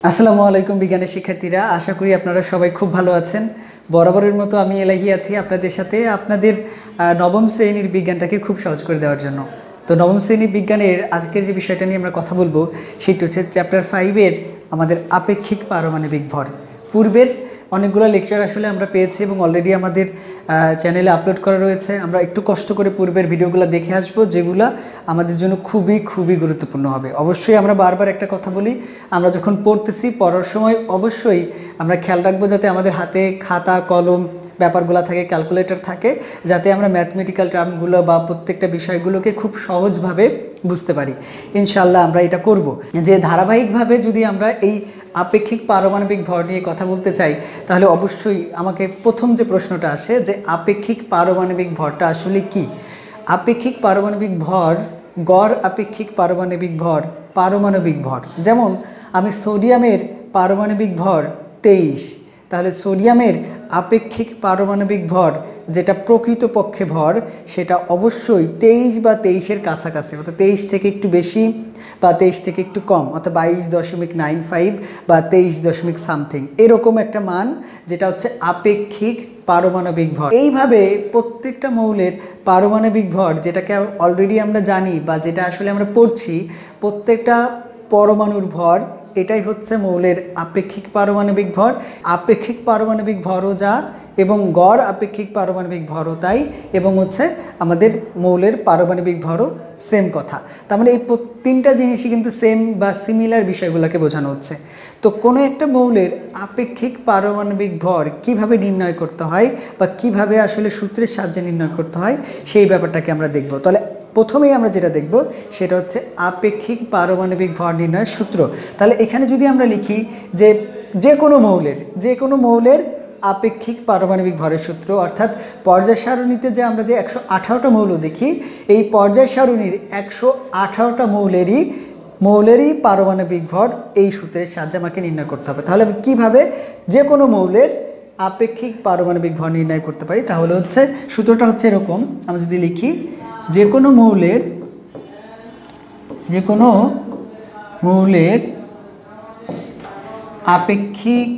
আসসালামু আলাইকুম বিজ্ঞানের শিক্ষার্থীরা, আশা করি আপনারা সবাই খুব ভালো আছেন। বরাবরের মতো আমি এলাহি আছি আপনাদের সাথে আপনাদের নবম শ্রেণীর বিজ্ঞানটাকে খুব সহজ করে দেওয়ার জন্য। তো নবম শ্রেণীর বিজ্ঞানের আজকের যে বিষয়টা নিয়ে আমরা কথা বলবো সেটি হচ্ছে চ্যাপ্টার 5-এর আমাদের আপেক্ষিক পারমাণবিক ভর। পূর্বের অনেকগুলো লেকচার আসলে আমরা পেয়েছি এবং অলরেডি আমাদের চ্যানেলে আপলোড করা রয়েছে। আমরা একটু কষ্ট করে পূর্বের ভিডিওগুলো দেখে আসবো, যেগুলো আমাদের জন্য খুবই গুরুত্বপূর্ণ হবে। অবশ্যই আমরা বারবার একটা কথা বলি, আমরা যখন পড়তেছি পড়ার সময় অবশ্যই আমরা খেয়াল রাখবো যাতে আমাদের হাতে খাতা কলম ব্যাপারগুলো থাকে, ক্যালকুলেটর থাকে, যাতে আমরা ম্যাথমেটিক্যাল টার্মগুলো বা প্রত্যেকটা বিষয়গুলোকে খুব সহজভাবে বুঝতে পারি। ইনশাল্লাহ আমরা এটা করব। যে ধারাবাহিকভাবে যদি আমরা এই আপেক্ষিক পারমাণবিক ভর নিয়ে কথা বলতে চাই, তাহলে অবশ্যই আমাকে প্রথম যে প্রশ্নটা আসে যে আপেক্ষিক পারমাণবিক ভরটা আসলে কি। আপেক্ষিক পারমাণবিক ভর, গড় আপেক্ষিক পারমাণবিক ভর, পারমাণবিক ভর। যেমন আমি সোডিয়ামের পারমাণবিক ভর 23, তাহলে সোডিয়ামের আপেক্ষিক পারমাণবিক ভর যেটা প্রকৃতপক্ষে ভর সেটা অবশ্যই 23 বা 23-এর কাছাকাছি, অর্থাৎ 23 থেকে একটু বেশি বা 23 থেকে একটু কম, অর্থাৎ 22.95 বা 23 সামথিং, এরকম একটা মান, যেটা হচ্ছে আপেক্ষিক পারমাণবিক ভর। এইভাবে প্রত্যেকটা মৌলের পারমাণবিক ভর, যেটাকে অলরেডি আমরা জানি বা যেটা আসলে আমরা পড়ছি, প্রত্যেকটা পরমাণুর ভর, এটাই হচ্ছে মৌলের আপেক্ষিক পারমাণবিক ভর। আপেক্ষিক পারমাণবিক ভরও যা এবং গড় আপেক্ষিক পারমাণবিক ভরও তাই, এবং হচ্ছে আমাদের মৌলের পারমাণবিক ভরও সেম কথা। তার মানে এই তিনটা জিনিসই কিন্তু সেম বা সিমিলার বিষয়গুলোকে বোঝানো হচ্ছে। তো কোনো একটা মৌলের আপেক্ষিক পারমাণবিক ভর কিভাবে নির্ণয় করতে হয় বা কিভাবে আসলে সূত্রের সাহায্যে নির্ণয় করতে হয়, সেই ব্যাপারটাকে আমরা দেখব। তাহলে প্রথমেই আমরা যেটা দেখব সেটা হচ্ছে আপেক্ষিক পারমাণবিক ভর নির্ণয়ের সূত্র। তাহলে এখানে যদি আমরা লিখি যে কোনো মৌলের আপেক্ষিক পারমাণবিক ভরের সূত্র, অর্থাৎ পর্যায় সারণীতে যে আমরা যে 118টা মৌল দেখি, এই পর্যায় সারণীর 118টা মৌলেরই পারমাণবিক ভর এই সূত্রের সাহায্যে আমাকে নির্ণয় করতে হবে। তাহলে আমি কীভাবে যে কোনো মৌলের আপেক্ষিক পারমাণবিক ভর নির্ণয় করতে পারি, তাহলে হচ্ছে সূত্রটা হচ্ছে এরকম। আমি যদি লিখি যে কোনো মৌলের আপেক্ষিক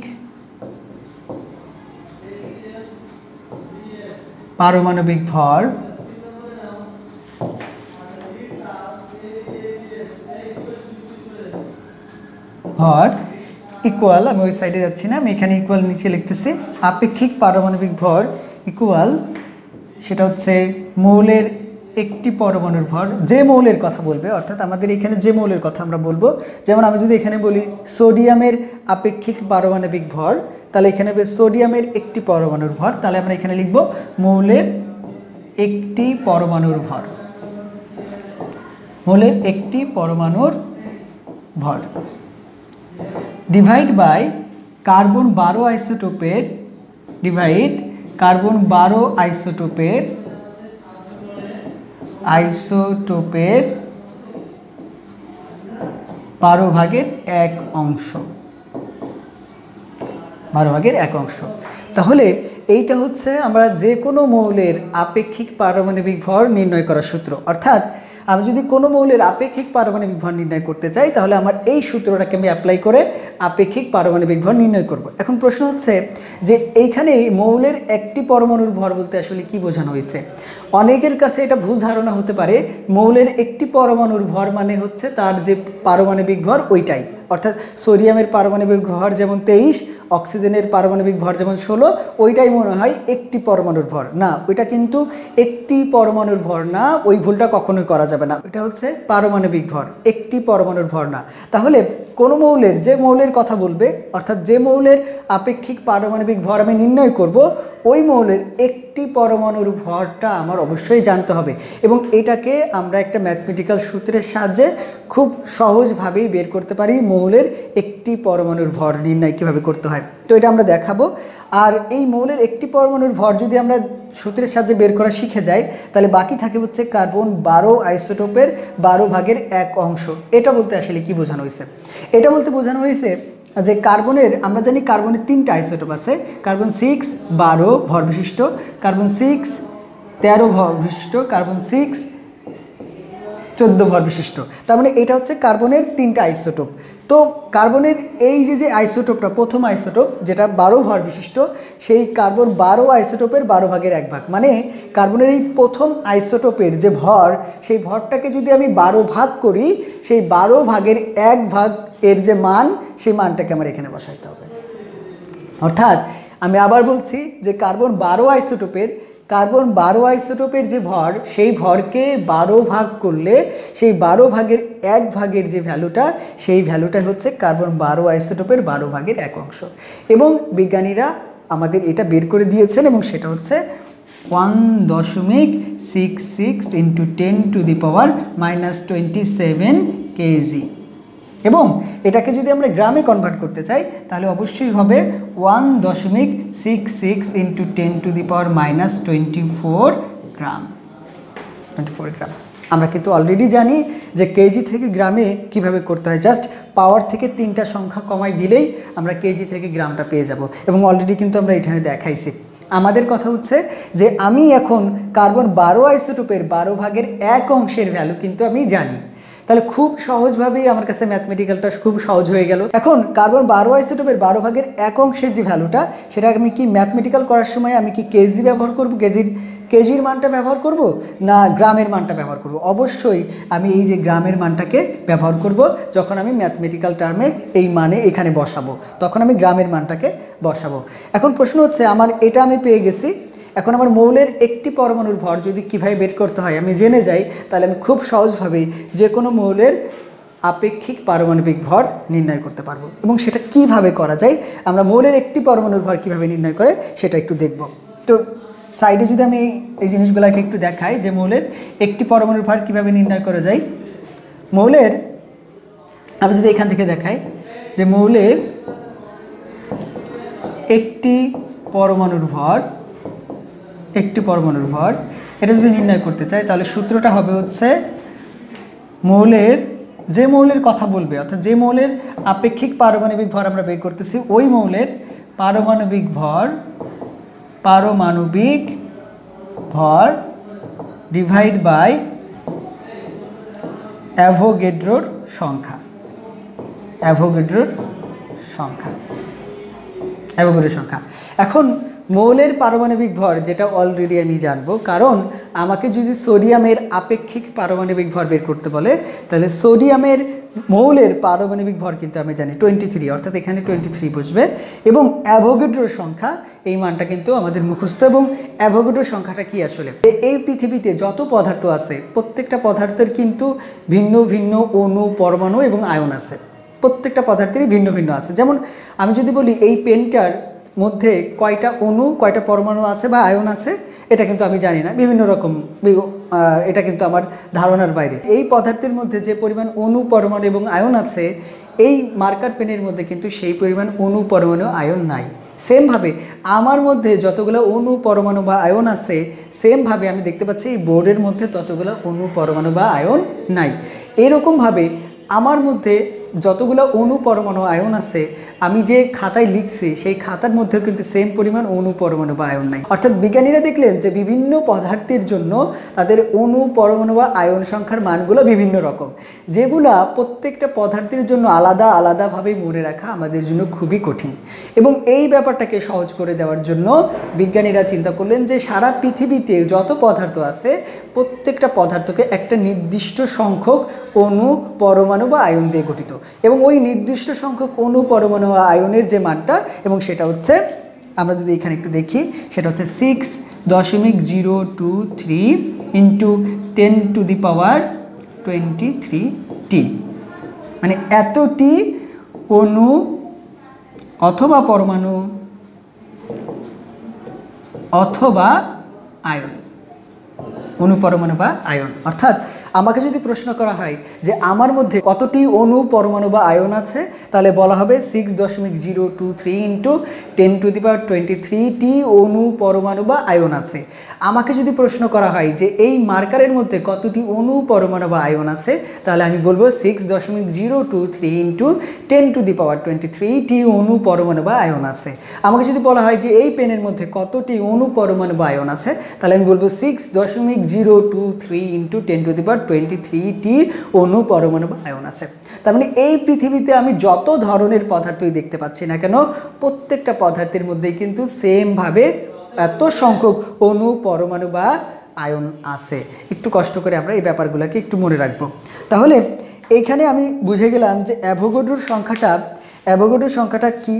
পারমাণবিক ভর ইকুয়াল, আমি ওই সাইডে যাচ্ছি না, আমি এখানে ইকুয়াল নিচে লিখতেছি। আপেক্ষিক পারমাণবিক ভর ইকুয়াল, সেটা হচ্ছে মৌলের একটি পরমাণুর ভর, যে মৌলের কথা বলবে, অর্থাৎ আমাদের এখানে যে মৌলের কথা আমরা বলবো। যেমন আমি যদি এখানে বলি সোডিয়ামের আপেক্ষিক পারমাণবিক ভর, তাহলে এখানে সোডিয়ামের একটি পরমাণুর ভর, তাহলে আমরা এখানে লিখব মৌলের একটি পরমাণুর ভর, মৌলের একটি পরমাণুর ভর ডিভাইড বাই কার্বন 12 আইসোটোপের, ডিভাইড কার্বন 12 আইসোটোপের 12/1 তাহলে এইটা হচ্ছে আমরা যে কোনো মৌলের আপেক্ষিক পারমাণবিক ভর নির্ণয় করার সূত্র। অর্থাৎ আমি যদি কোনো মৌলের আপেক্ষিক পারমাণবিক ভর নির্ণয় করতে চাই, তাহলে আমার এই সূত্রটাকে আমি অ্যাপ্লাই করে আপেক্ষিক পারমাণবিক ভর নির্ণয় করব। এখন প্রশ্ন হচ্ছে যে এইখানে মৌলের একটি পরমাণুর ভর বলতে আসলে কি বোঝানো হয়েছে। অনেকের কাছে এটা ভুল ধারণা হতে পারে, মৌলের একটি পরমাণুর ভর মানে হচ্ছে তার যে পারমাণবিক ভর ওইটাই, অর্থাৎ সোডিয়ামের পারমাণবিক ভর যেমন 23, অক্সিজেনের পারমাণবিক ভর যেমন 16, ওইটাই মনে হয় একটি পরমাণুর ভর। না, ওইটা কিন্তু একটি পরমাণুর ভর না, ওই ভুলটা কখনোই করা যাবে না। এটা হচ্ছে পারমাণবিক ভর, একটি পরমাণুর ভর না। তাহলে কোনো মৌলের, যে মৌলের কথা বলবে, অর্থাৎ যে মৌলের আপেক্ষিক পারমাণবিক ভর আমি নির্ণয় করব, ওই মৌলের একটি পরমাণুর ভরটা আমার অবশ্যই জানতে হবে, এবং এটাকে আমরা একটা ম্যাথমেটিক্যাল সূত্রের সাহায্যে খুব সহজভাবেই বের করতে পারি মৌলের একটি পরমাণুর ভর নির্ণয় কীভাবে করতে হয়। তো এটা আমরা দেখাবো। আর এই মৌলের একটি পরমাণুর ভর যদি আমরা সূত্রের সাহায্যে বের করা শিখে যাই, তাহলে বাকি থাকে হচ্ছে কার্বন 12 আইসোটোপের 12/1। এটা বলতে আসলে কি বোঝানো হয়েছে? এটা বলতে বোঝানো হয়েছে যে কার্বনের, আমরা জানি কার্বনের 3টা আইসোটোপ আছে, কার্বন 6 12 ভর বিশিষ্ট, কার্বন 6 13 ভর বিশিষ্ট, কার্বন 6 14 ভর বিশিষ্ট। তার মানে এটা হচ্ছে কার্বনের 3টা আইসোটোপ। তো কার্বনের এই যে আইসোটোপটা, প্রথম আইসোটোপ যেটা 12 ভর বিশিষ্ট, সেই কার্বন 12 আইসোটোপের 12 ভাগের 1 ভাগ। মানে কার্বনের এই প্রথম আইসোটোপের যে ভর, সেই ভরটাকে যদি আমি 12 ভাগ করি, সেই 12 ভাগের 1 ভাগ এর যে মান, সেই মানটাকে আমার এখানে বসাইতে হবে। অর্থাৎ আমি আবার বলছি যে কার্বন 12 আইসোটোপের যে ভর, সেই ভরকে 12 ভাগ করলে সেই 12 ভাগের 1 ভাগের যে ভ্যালুটা, সেই ভ্যালুটা হচ্ছে কার্বন 12 আইসোটোপের 12 ভাগের 1 অংশ। এবং বিজ্ঞানীরা আমাদের এটা বের করে দিয়েছেন, এবং সেটা হচ্ছে 1.66 × 10⁻⁻27 কেজি। এবং এটাকে যদি আমরা গ্রামে কনভার্ট করতে চাই, তাহলে অবশ্যই হবে 1.66 × 10⁻⁻24 গ্রাম। 24 গ্রাম। আমরা কিন্তু অলরেডি জানি যে কেজি থেকে গ্রামে কিভাবে করতে হয়। জাস্ট পাওয়ার থেকে 3টা সংখ্যা কমাই দিলেই আমরা কেজি থেকে গ্রামটা পেয়ে যাব, এবং অলরেডি কিন্তু আমরা এখানে দেখাইছি। আমাদের কথা হচ্ছে যে আমি এখন কার্বন 12 আইসোটোপের 12 ভাগের 1 অংশের ভ্যালু কিন্তু আমি জানি। তাহলে খুব সহজভাবেই আমার কাছে ম্যাথমেটিক্যালটা খুব সহজ হয়ে গেল। এখন কার্বন 12 আইসোটোপের 12 ভাগের 1 অংশের যে ভ্যালুটা, সেটা আমি কি ম্যাথমেটিক্যাল করার সময় আমি কি কেজি ব্যবহার করব, কেজির মানটা ব্যবহার করব, না গ্রামের মানটা ব্যবহার করব? অবশ্যই আমি এই যে গ্রামের মানটাকে ব্যবহার করব। যখন আমি ম্যাথমেটিক্যাল টার্মে এই মানে এখানে বসাবো, তখন আমি গ্রামের মানটাকে বসাবো। এখন প্রশ্ন হচ্ছে, আমার এটা আমি পেয়ে গেছি। এখন আমার মৌলের একটি পরমাণুর ভর যদি কীভাবে বের করতে হয় আমি জেনে যাই, তাহলে আমি খুব সহজভাবেই যে কোনো মৌলের আপেক্ষিক পারমাণবিক ভর নির্ণয় করতে পারবো। এবং সেটা কিভাবে করা যায়, আমরা মৌলের একটি পরমাণুর ভর কীভাবে নির্ণয় করে সেটা একটু দেখব। তো সাইডে যদি আমি এই জিনিসগুলোকে একটু দেখাই, যে মৌলের একটি পরমাণুর ভর কীভাবে নির্ণয় করা যায়। মৌলের, আমি যদি এখান থেকে দেখাই যে মৌলের একটি পরমাণুর ভর, এটা যদি নির্ণয় করতে চাই, তাহলে সূত্রটা হবে হচ্ছে যে মৌলের কথা বলবে, অর্থাৎ যে মৌলের আপেক্ষিক পারমাণবিক ভর আমরা বের করতেছি, ওই মৌলের পারমাণবিক ভর ডিভাইড বাই অ্যাভোগাড্রোর সংখ্যা। এখন মৌলের পারমাণবিক ভর যেটা অলরেডি আমি জানবো, কারণ আমাকে যদি সোডিয়ামের আপেক্ষিক পারমাণবিক ভর বের করতে বলে, তাহলে সোডিয়ামের মৌলের পারমাণবিক ভর কিন্তু আমি জানি 23, অর্থাৎ এখানে 23 বসবে। এবং অ্যাভোগাড্রোর সংখ্যা, এই মানটা কিন্তু আমাদের মুখস্থ। এবং অ্যাভোগাড্রোর সংখ্যাটা কি আসলে, এই পৃথিবীতে যত পদার্থ আছে, প্রত্যেকটা পদার্থের কিন্তু ভিন্ন ভিন্ন অণু, পরমাণু এবং আয়ন আছে। প্রত্যেকটা পদার্থেরই ভিন্ন ভিন্ন আছে। যেমন আমি যদি বলি এই পেনটার মধ্যে কয়টা অণু, কয়টা পরমাণু আছে বা আয়ন আছে, এটা কিন্তু আমি জানি না, বিভিন্ন রকম, এটা কিন্তু আমার ধারণার বাইরে। এই পদার্থের মধ্যে যে পরিমাণ অণু, পরমাণু এবং আয়ন আছে, এই মার্কার পেনের মধ্যে কিন্তু সেই পরিমাণ অণু, পরমাণু, আয়ন নাই। সেমভাবে আমার মধ্যে যতগুলো অণু, পরমাণু বা আয়ন আছে, সেমভাবে আমি দেখতে পাচ্ছি এই বোর্ডের মধ্যে ততগুলো অণু, পরমাণু বা আয়ন নাই। এরকমভাবে আমার মধ্যে যতগুলো অণু, পরমাণু, আয়ন আছে, আমি যে খাতায় লিখছি সেই খাতার মধ্যেও কিন্তু সেম পরিমাণ অণু, পরমাণু বা আয়ন নাই। অর্থাৎ বিজ্ঞানীরা দেখলেন যে বিভিন্ন পদার্থের জন্য তাদের অণু, পরমাণু বা আয়ন সংখ্যার মানগুলো বিভিন্ন রকম, যেগুলা প্রত্যেকটা পদার্থের জন্য আলাদা আলাদাভাবে মনে রাখা আমাদের জন্য খুবই কঠিন। এবং এই ব্যাপারটাকে সহজ করে দেওয়ার জন্য বিজ্ঞানীরা চিন্তা করলেন যে সারা পৃথিবীতে যত পদার্থ আছে, প্রত্যেকটা পদার্থকে একটা নির্দিষ্ট সংখ্যক অণু, পরমাণু বা আয়ন দিয়ে গঠিত। এবং ওই নির্দিষ্ট সংখ্যক অণু, পরমাণু বা আয়নের যে মানটা, এবং সেটা হচ্ছে, আমরা যদি এখানে একটু দেখি, সেটা হচ্ছে 6.023 × 10⁻23T। মানে এতটি অণু অথবা পরমাণু অথবা আয়ন, অণু, পরমাণু বা আয়ন। অর্থাৎ আমাকে যদি প্রশ্ন করা হয় যে আমার মধ্যে কতটি অণু, পরমাণু বা আয়ন আছে, তাহলে বলা হবে 6.023 × 10⁻23T অণু, পরমাণু বা আয়ন আছে। আমাকে যদি প্রশ্ন করা হয় যে এই মার্কারের মধ্যে কতটি অণু, পরমাণু বা আয়ন আছে, তাহলে আমি বলবো 6.023 × 10⁻23T অণু, পরমাণু বা আয়ন আছে। আমাকে যদি বলা হয় যে এই পেনের মধ্যে কতটি অণু, পরমাণু বা আয়ন আছে, তাহলে আমি বলবো 6.023 × 10⁻23 23টি অণু, পরমাণু বা আয়ন আছে। তার মানে এই পৃথিবীতে আমি যত ধরনের পদার্থই দেখতে পাচ্ছি না কেন, প্রত্যেকটা পদার্থের মধ্যেই কিন্তু সেমভাবে এত সংখ্যক অণু, পরমাণু বা আয়ন আছে। একটু কষ্ট করে আমরা এই ব্যাপারগুলোকে একটু মনে রাখবো। তাহলে এইখানে আমি বুঝে গেলাম যে অ্যাভোগাড্রোর সংখ্যাটা কি,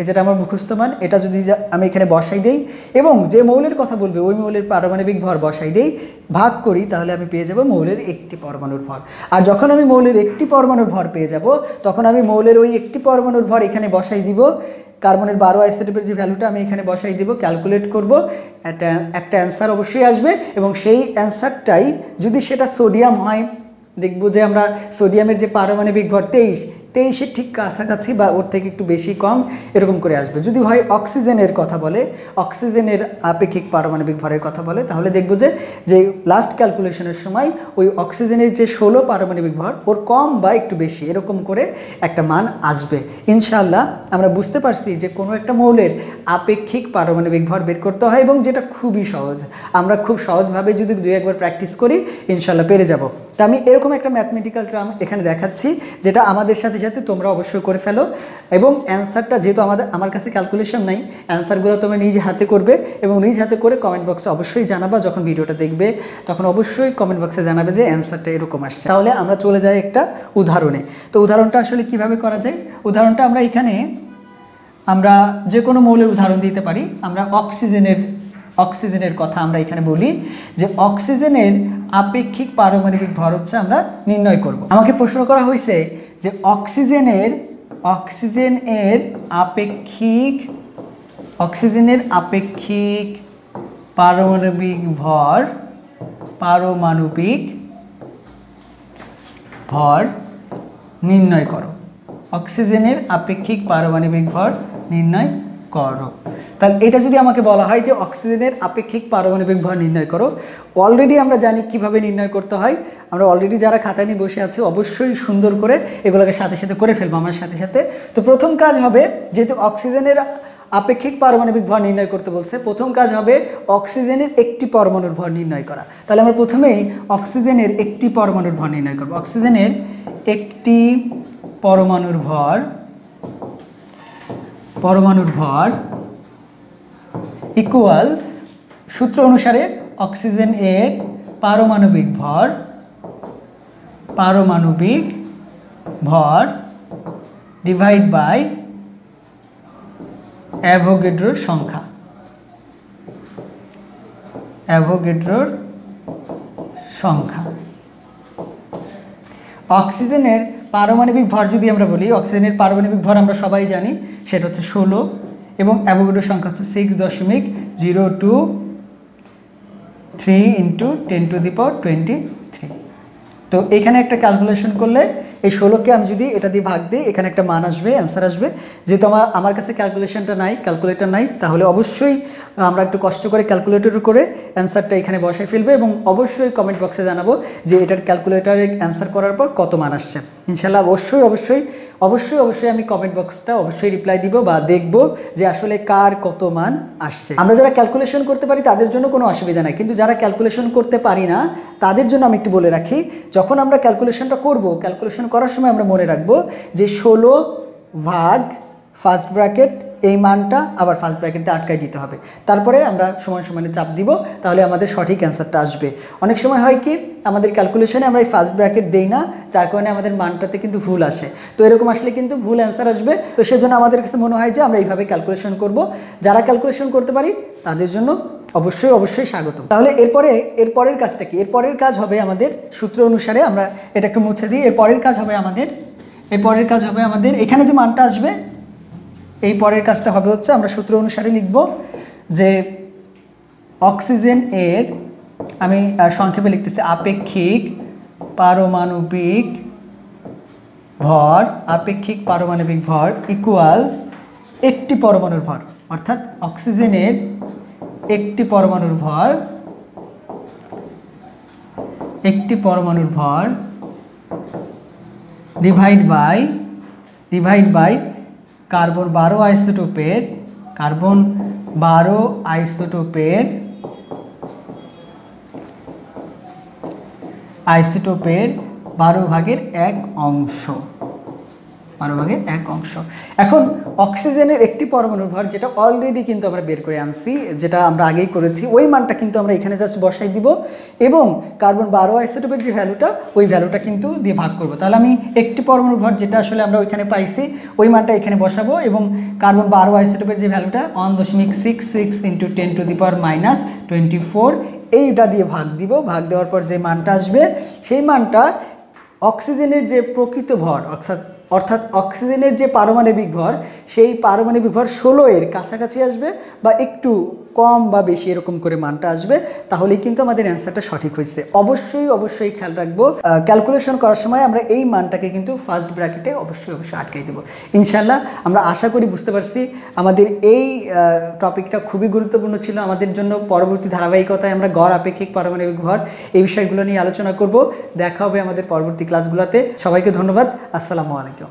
যেটা আমার মুখস্থ মান, এটা যদি আমি এখানে বসাই দেই এবং যে মৌলের কথা বলবে ওই মৌলের পারমাণবিক ভর বসাই দেই, ভাগ করি, তাহলে আমি পেয়ে যাব মৌলের একটি পরমাণুর ভর। আর যখন আমি মৌলের একটি পরমাণুর ভর পেয়ে যাব, তখন আমি মৌলের ওই একটি পরমাণুর ভর এখানে বসাই দিব। কার্বনের 12 আইসোটোপের যে ভ্যালুটা আমি এখানে বসাই দিব, ক্যালকুলেট করব, একটা অ্যান্সার অবশ্যই আসবে। এবং সেই অ্যান্সারটাই যদি সেটা সোডিয়াম হয়, দেখব যে আমরা সোডিয়ামের যে পারমাণবিক ভর 23-23-এর ঠিক কাছাকাছি বা ওর থেকে একটু বেশি কম এরকম করে আসবে। যদি হয় অক্সিজেনের কথা বলে, অক্সিজেনের আপেক্ষিক পারমাণবিক ভরের কথা বলে, তাহলে দেখব যে লাস্ট ক্যালকুলেশনের সময় ওই অক্সিজেনের যে 16 পারমাণবিক ভর ওর কম বা একটু বেশি এরকম করে একটা মান আসবে। ইনশাআল্লাহ আমরা বুঝতে পারছি যে কোনো একটা মৌলের আপেক্ষিক পারমাণবিক ভর বের করতে হয়, এবং যেটা খুবই সহজ। আমরা খুব সহজভাবে যদি 2-1বার প্র্যাকটিস করি ইনশাআল্লাহ পেরে যাব। তা আমি এরকম একটা ম্যাথমেটিক্যাল টার্ম এখানে দেখাচ্ছি, যেটা আমাদের সাথে সাথে তোমরা অবশ্যই করে ফেলো। এবং অ্যান্সারটা যেহেতু আমার কাছে ক্যালকুলেশন নাই, অ্যান্সারগুলো তোমরা নিজ হাতে করবে এবং নিজ হাতে করে কমেন্ট বক্সে অবশ্যই জানাবা। যখন ভিডিওটা দেখবে তখন অবশ্যই কমেন্ট বক্সে জানাবে যে অ্যান্সারটা এরকম আসছে। তাহলে আমরা চলে যাই একটা উদাহরণে। তো উদাহরণটা আসলে কিভাবে করা যায়, উদাহরণটা আমরা যে কোনো মৌলের উদাহরণ দিতে পারি। আমরা অক্সিজেনের কথা আমরা এখানে বলি যে অক্সিজেনের আপেক্ষিক পারমাণবিক ভর হচ্ছে আমরা নির্ণয় করব। আমাকে প্রশ্ন করা হয়েছে যে অক্সিজেনের আপেক্ষিক পারমাণবিক ভর নির্ণয় করো। অক্সিজেনের আপেক্ষিক পারমাণবিক ভর নির্ণয় করো। তাহলে এটা যদি আমাকে বলা হয় যে অক্সিজেনের আপেক্ষিক পারমাণবিক ভর নির্ণয় করো, অলরেডি আমরা জানি কিভাবে নির্ণয় করতে হয়। আমরা অলরেডি যারা খাতায় নিয়ে বসে আছি অবশ্যই সুন্দর করে এগুলোকে সাথে সাথে করে ফেলবো আমার সাথে সাথে। তো প্রথম কাজ হবে, যেহেতু অক্সিজেনের আপেক্ষিক পারমাণবিক ভর নির্ণয় করতে বলছে, প্রথম কাজ হবে অক্সিজেনের একটি পরমাণুর ভর নির্ণয় করা। তাহলে আমরা প্রথমেই অক্সিজেনের একটি পরমাণুর ভর নির্ণয় করব। অক্সিজেনের একটি পরমাণুর ভর ইকুয়াল, সূত্র অনুসারে অক্সিজেন এর পারমাণবিক ভর ডিভাইড বাই অ্যাভোগাড্রোর সংখ্যা। অক্সিজেনের পারমাণবিক ভর যদি আমরা বলি, অক্সিজেনের পারমাণবিক ভর আমরা সবাই জানি সেটা হচ্ছে 16 এবং অ্যাভোগাড্রোর সংখ্যা হচ্ছে 6.023 × 10⁻23। তো এখানে একটা ক্যালকুলেশন করলে এই 16কে আমি যদি এটা দিয়ে ভাগ দিই, এখানে একটা মান আসবে, অ্যান্সার আসবে। যেহেতু আমার কাছে ক্যালকুলেটর নাই, তাহলে অবশ্যই আমরা একটু কষ্ট করে ক্যালকুলেটর করে অ্যান্সারটা এখানে বসাই ফেলবে এবং অবশ্যই কমেন্ট বক্সে জানাবো যে এটার ক্যালকুলেটরে অ্যান্সার করার পর কত মান আসছে। ইনশাআল্লাহ অবশ্যই আমি কমেন্ট বক্সটা অবশ্যই রিপ্লাই দিব বা দেখব যে আসলে কার কত মান আসছে। আমরা যারা ক্যালকুলেশন করতে পারি তাদের জন্য কোনো অসুবিধা নাই, কিন্তু যারা ক্যালকুলেশন করতে পারি না তাদের জন্য আমি একটু বলে রাখি, যখন আমরা ক্যালকুলেশনটা করব, ক্যালকুলেশন করার সময় আমরা মনে রাখবো যে 16 ভাগ ফার্স্ট ব্র্যাকেট, এই মানটা আবার ফার্স্ট ব্র্যাকেটে আটকায় দিতে হবে, তারপরে আমরা সমানে চাপ দিব, তাহলে আমাদের সঠিক অ্যান্সারটা আসবে। অনেক সময় হয় কি আমাদের ক্যালকুলেশনে আমরা এই ফার্স্ট ব্র্যাকেট দেই না, যার কারণে আমাদের মানটাতে কিন্তু ভুল আসে। তো এরকম আসলে কিন্তু ভুল অ্যান্সার আসবে। তো সেজন্য আমাদের কাছে মনে হয় যে আমরা এইভাবে ক্যালকুলেশন করব। যারা ক্যালকুলেশন করতে পারি তাদের জন্য অবশ্যই স্বাগত। তাহলে এরপরের কাজটা কি? এরপরের কাজ হবে আমাদের সূত্র অনুসারে, আমরা এটা একটু মুছে দিই। এরপরের কাজ হবে আমাদের এখানে যে মানটা আসবে, এই পরের কাজটা হবে হচ্ছে আমরা সূত্র অনুসারে লিখব যে অক্সিজেন এর, আমি সংক্ষেপে লিখতেছি, আপেক্ষিক পারমাণবিক ভর ইকুয়াল একটি পরমাণুর ভর, অর্থাৎ অক্সিজেনের একটি পরমাণুর ভর ডিভাইড বাই কার্বন 12 আইসোটোপের আইসোটোপের 12/1 অংশ, 12/1 অংশ। এখন অক্সিজেনের একটি পরমাণুর ভর, যেটা অলরেডি কিন্তু আমরা বের করে আনছি, যেটা আমরা আগেই করেছি, ওই মানটা কিন্তু আমরা এখানে জাস্ট বসাই দিব এবং কার্বন 12 আইসোটোপের যে ভ্যালুটা, ওই ভ্যালুটা কিন্তু দিয়ে ভাগ করব। তাহলে আমি একটি পরমাণুর ভর যেটা আসলে আমরা ওইখানে পাইছি, ওই মানটা এখানে বসাবো এবং কার্বন 12 আইসোটোপের যে ভ্যালুটা 1.66 × 10⁻24 এইটা দিয়ে ভাগ দিব। ভাগ দেওয়ার পর যে মানটা আসবে, সেই মানটা অক্সিজেনের যে প্রকৃত ভর, অর্থাৎ অক্সিজেনের যে পারমাণবিক ভর, সেই পারমাণবিক ভর 16 এর কাছাকাছি আসবে বা একটু কম বা বেশি এরকম করে মানটা আসবে, তাহলেই কিন্তু আমাদের অ্যান্সারটা সঠিক হয়েছে। অবশ্যই খেয়াল রাখবো, ক্যালকুলেশন করার সময় আমরা এই মানটাকে কিন্তু ফার্স্ট ব্র্যাকেটে অবশ্যই আটকাই দেবো। ইনশাল্লাহ আমরা আশা করি বুঝতে পারছি আমাদের এই টপিকটা খুবই গুরুত্বপূর্ণ ছিল আমাদের জন্য। পরবর্তী ধারাবাহিকতায় আমরা গড় আপেক্ষিক পারমাণবিক ভর এই বিষয়গুলো নিয়ে আলোচনা করব। দেখা হবে আমাদের পরবর্তী ক্লাসগুলোতে। সবাইকে ধন্যবাদ। আসসালামু আলাইকুম।